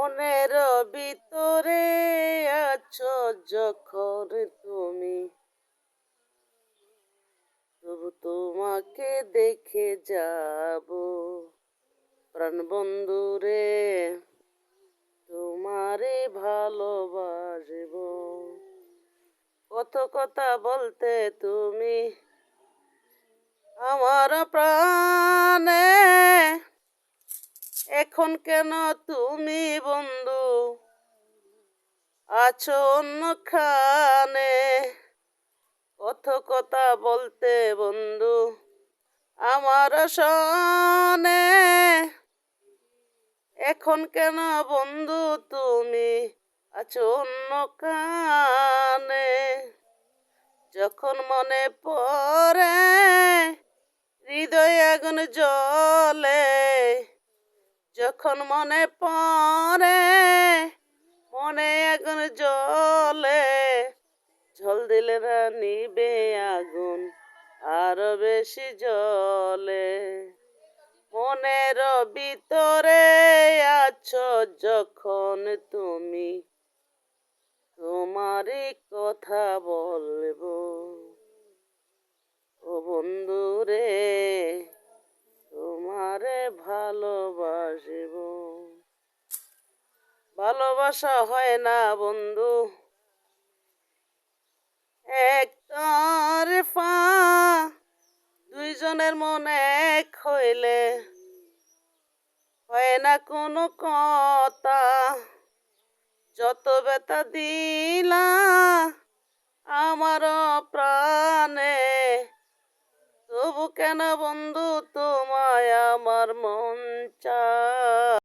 মনের ভিতরে আছো যখন তুমি, তবু তোমাকে দেখে যাব। প্রাণ বন্ধু রে, তোমারে ভালোবাসব। কত কথা বলতে তুমি আমার প্রাণে, এখন কেন তুমি বন্ধু আছো অন্যখানে। কত কথা বলতে বন্ধু আমার সনে, এখন কেন বন্ধু তুমি আছো অন্যখানে। যখন মনে পড়ে হৃদয় আগুন জ্বলে, যখন মনে পড়ে মনে আগুন জ্বলে, ঝল দিলে না নিবে আগুন আরো বেশি জ্বলে। মনের ভিতরে আছো যখন তুমি, তোমারই কথা বলবো। ও বন্ধু রে, তোমারে ভালোবাসিব। ভালোবাসা হয় না বন্ধু এক তরফা, দুইজনের মন এক হইলে হয় না কোনো কথা। যত ব্যথা দিলা আমার প্রাণে, তবু কেন বন্ধু তোমায় আমার মন চায়।